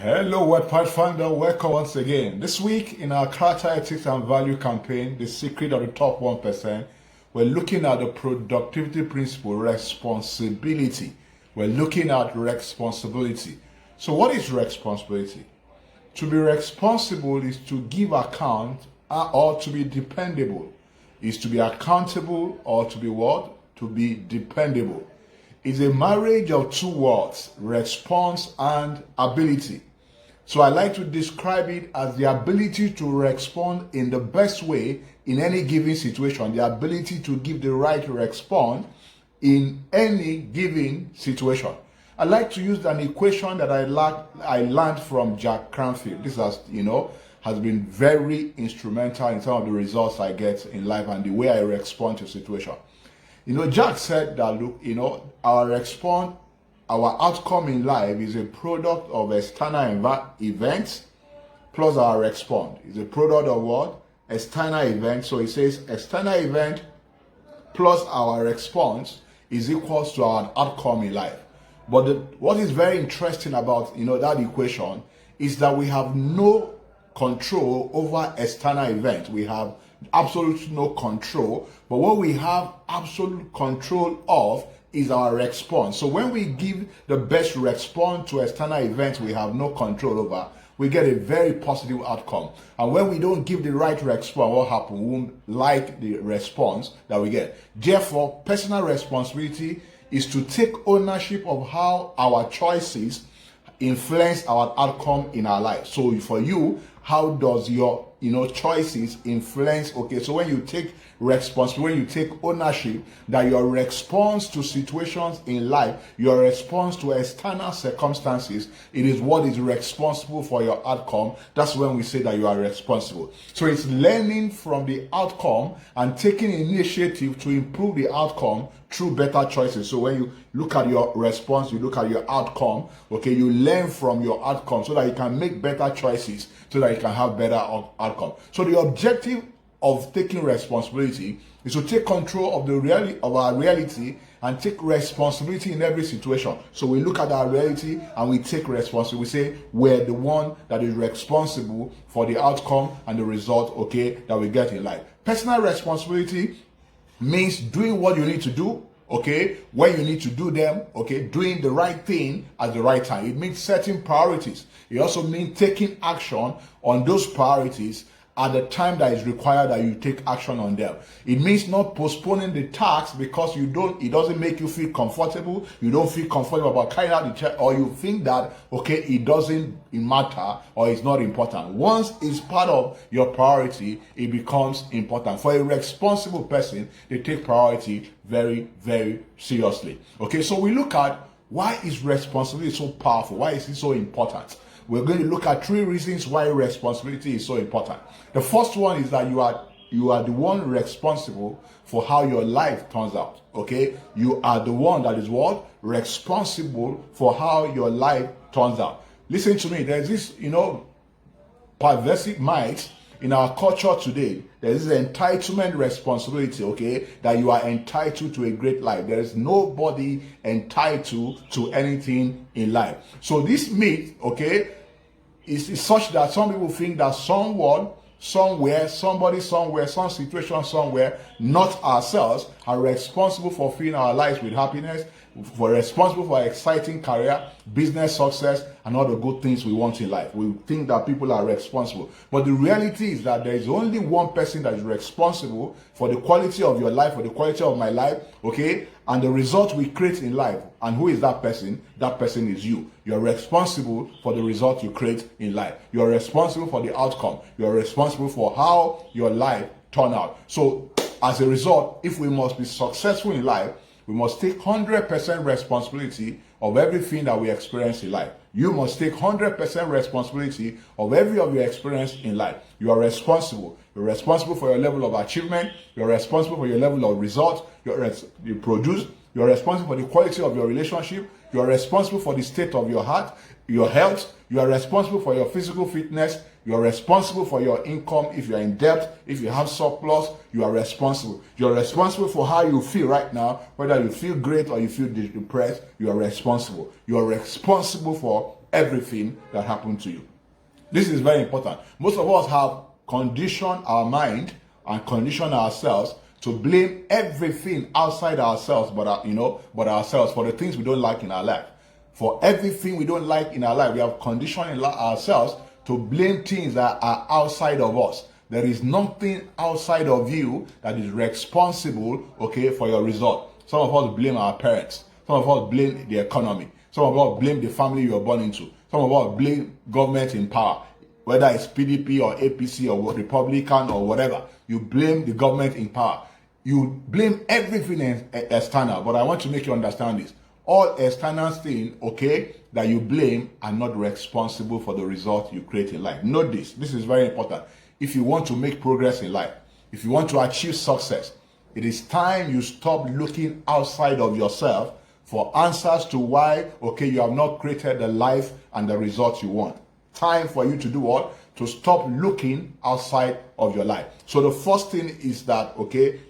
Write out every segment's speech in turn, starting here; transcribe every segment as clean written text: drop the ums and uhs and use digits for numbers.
Hello, Web Pathfinder. Welcome once again. This week in our character, ethics, and value campaign, The Secret of the Top 1%, we're looking at the productivity principle, responsibility. We're looking at responsibility. So what is responsibility? To be responsible is to give account or to be dependable. Is to be accountable or to be what? To be dependable. It's a marriage of two words, response and ability. So I like to describe it as the ability to respond in the best way in any given situation, the ability to give the right response in any given situation. I like to use an equation that I learned from Jack Canfield. This has been very instrumental in some of the results I get in life and the way I respond to situation. Jack said that, look, our outcome in life is a product of external events plus our response. It's a product of what? External event. So it says external event plus our response is equals to our outcome in life. But what is very interesting about that equation is that we have no control over external events. We have absolute no control, but what we have absolute control of is our response. So when we give the best response to external events we have no control over, we get a very positive outcome. And when we don't give the right response, what happens? We won't like the response that we get. Therefore, personal responsibility is to take ownership of how our choices influence our outcome in our life. So for you, how does your choices influence? Okay, so when you take responsibility, when you take ownership that your response to situations in life, your response to external circumstances, it is what is responsible for your outcome. That's when we say that you are responsible. So it's learning from the outcome and taking initiative to improve the outcome through better choices. So when you look at your response, you look at your outcome, okay, you learn from your outcome so that you can make better choices, so that you can have better outcome. So the objective of taking responsibility is to take control of our reality and take responsibility in every situation. So we look at our reality and we take responsibility. We say we're the one that is responsible for the outcome and the result, okay, that we get in life. Personal responsibility means doing what you need to do, okay, when you need to do them, okay, doing the right thing at the right time. It means setting priorities. It also means taking action on those priorities at the time that is required that you take action on them. It means not postponing the task because it doesn't make you feel comfortable. You don't feel comfortable about carrying out the check, or you think that, okay, it doesn't matter or it's not important. Once it's part of your priority, it becomes important. For a responsible person, they take priority very, very seriously. Okay, so we look at why is responsibility so powerful? Why is it so important? We're going to look at 3 reasons why responsibility is so important. The first one is that you are the one responsible for how your life turns out. Okay? You are the one that is what? Responsible for how your life turns out. Listen to me. There's this, perversive mind in our culture today. There's this entitlement responsibility, okay, that you are entitled to a great life. There is nobody entitled to anything in life. So this myth, okay, is such that some people think that someone, somewhere, somebody somewhere, some situation somewhere, not ourselves, are responsible for filling our lives with happiness, for responsible for exciting career, business success, and all the good things we want in life. We think that people are responsible. But the reality is that there is only one person that is responsible for the quality of your life, for the quality of my life, okay, and the result we create in life. And who is that person? That person is you. You're responsible for the result you create in life. You're responsible for the outcome. You're responsible for how your life turn out. So as a result, if we must be successful in life, we must take 100% responsibility of everything that we experience in life. You must take 100% responsibility of every of your experience in life. You are responsible. You're responsible for your level of achievement. You're responsible for your level of result you produce. You're responsible for the quality of your relationship. You're responsible for the state of your heart, your health. You are responsible for your physical fitness. You are responsible for your income. If you are in debt, if you have surplus, you are responsible. You are responsible for how you feel right now, whether you feel great or you feel depressed. You are responsible. You are responsible for everything that happened to you. This is very important. Most of us have conditioned our mind and conditioned ourselves to blame everything outside ourselves, but ourselves for the things we don't like in our life. For everything we don't like in our life, we have conditioned ourselves to blame things that are outside of us. There is nothing outside of you that is responsible, for your result. Some of us blame our parents. Some of us blame the economy. Some of us blame the family you were born into. Some of us blame government in power, whether it's PDP or APC or Republican or whatever. You blame the government in power. You blame everything external. But I want to make you understand this. All external things, that you blame are not responsible for the result you create in life. Note this. This is very important. If you want to make progress in life, if you want to achieve success, it is time you stop looking outside of yourself for answers to why, you have not created the life and the results you want. Time for you to do what? To stop looking outside of your life. So the first thing is that,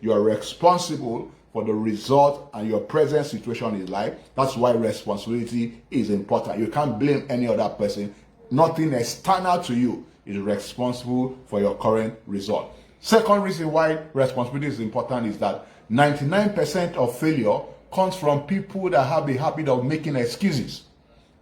you are responsible for the result and your present situation in life. That's why responsibility is important. You can't blame any other person. Nothing external to you is responsible for your current result. Second reason why responsibility is important is that 99% of failure comes from people that have the habit of making excuses.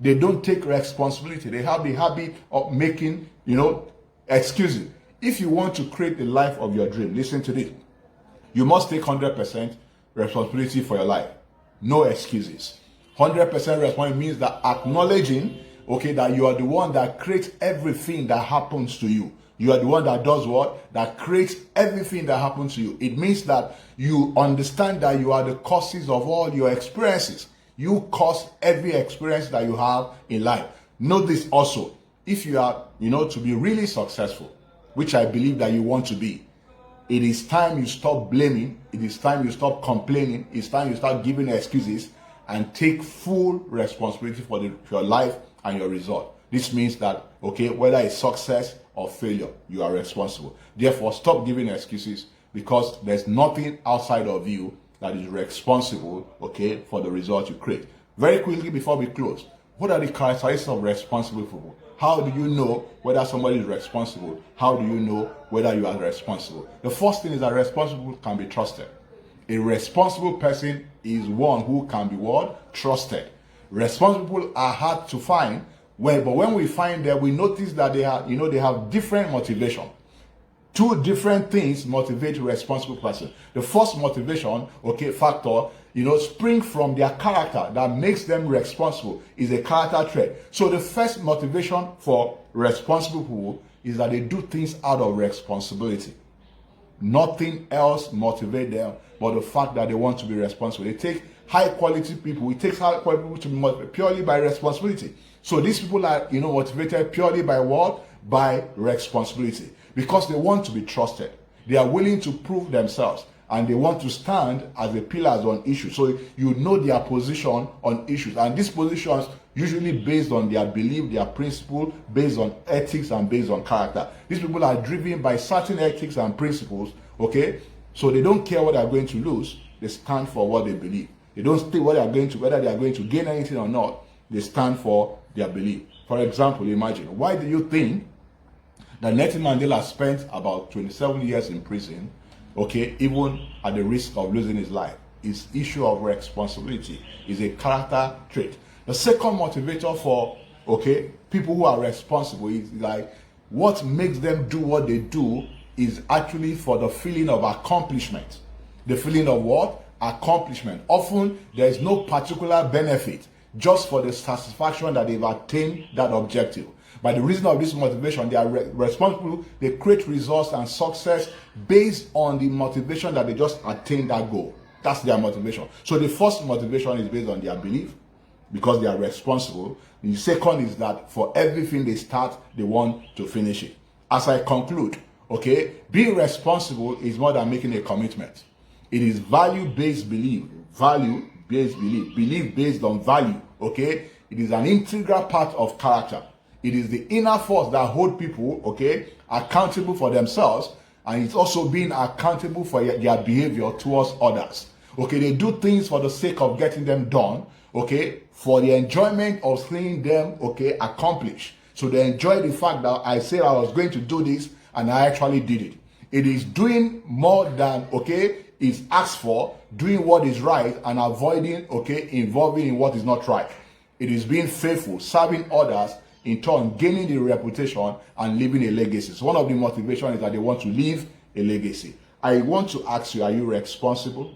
They don't take responsibility. They have the habit of making, excuses. If you want to create the life of your dream, listen to this. You must take 100% responsibility for your life. No excuses. 100% responsibility means that acknowledging, that you are the one that creates everything that happens to you. You are the one that does what? That creates everything that happens to you. It means that you understand that you are the causes of all your experiences. You cause every experience that you have in life. Note this also. If you are, to be really successful, which I believe that you want to be, it is time you stop blaming. It is time you stop complaining. It's time you start giving excuses and take full responsibility for your life and your result. This means that, whether it's success or failure, you are responsible. Therefore, stop giving excuses, because there's nothing outside of you that is responsible, for the result you create. Very quickly before we close, what are the characteristics of responsible people? How do you know whether somebody is responsible? How do you know whether you are responsible? The first thing is that responsible can be trusted. A responsible person is one who can be what? Trusted. Responsible people are hard to find, but when we find them, we notice that they have different motivation. Two different things motivate a responsible person. The first motivation, factor, spring from their character that makes them responsible, is a character trait. So the first motivation for responsible people is that they do things out of responsibility. Nothing else motivates them but the fact that they want to be responsible. They take high quality people. It takes high quality people to be motivated purely by responsibility. So these people are, motivated purely by what? By responsibility. Because they want to be trusted. They are willing to prove themselves. And they want to stand as the pillars on issues. So you know their position on issues. And these positions usually based on their belief, their principle, based on ethics and based on character. These people are driven by certain ethics and principles, So they don't care what they are going to lose. They stand for what they believe. They don't think whether they are going to gain anything or not. They stand for their belief. For example, imagine, why do you think that Nelson Mandela spent about 27 years in prison, even at the risk of losing his life? His issue of responsibility is a character trait. The second motivator for, people who are responsible is like, what makes them do what they do is actually for the feeling of accomplishment. The feeling of what? Accomplishment. Often, there is no particular benefit, just for the satisfaction that they've attained that objective. By the reason of this motivation, they are responsible. They create results and success based on the motivation that they just attained that goal. That's their motivation. So the first motivation is based on their belief, because they are responsible. The second is that for everything they start, they want to finish it. As I conclude, being responsible is more than making a commitment. It is value-based belief. Value-based belief. Belief based on value. It is an integral part of character. It is the inner force that holds people, accountable for themselves, and it's also being accountable for their behavior towards others. They do things for the sake of getting them done, okay, for the enjoyment of seeing them, okay, accomplish. So they enjoy the fact that I said I was going to do this and I actually did it. It is doing more than, okay, is asked for, doing what is right and avoiding, okay, involving in what is not right. It is being faithful, serving others, in turn gaining the reputation and leaving a legacy. So one of the motivations is that they want to leave a legacy. I want to ask you, are you responsible?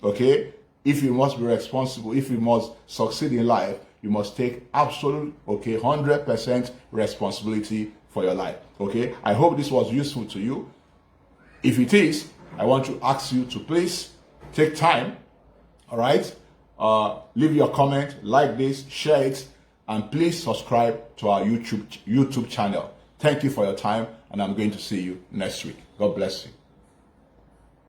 Okay? If you must be responsible, if you must succeed in life, you must take absolute, okay, 100% responsibility for your life. Okay? I hope this was useful to you. If it is, I want to ask you to please take time, all right? Leave your comment, like this, share it, and please subscribe to our YouTube channel. Thank you for your time, and I'm going to see you next week. God bless you.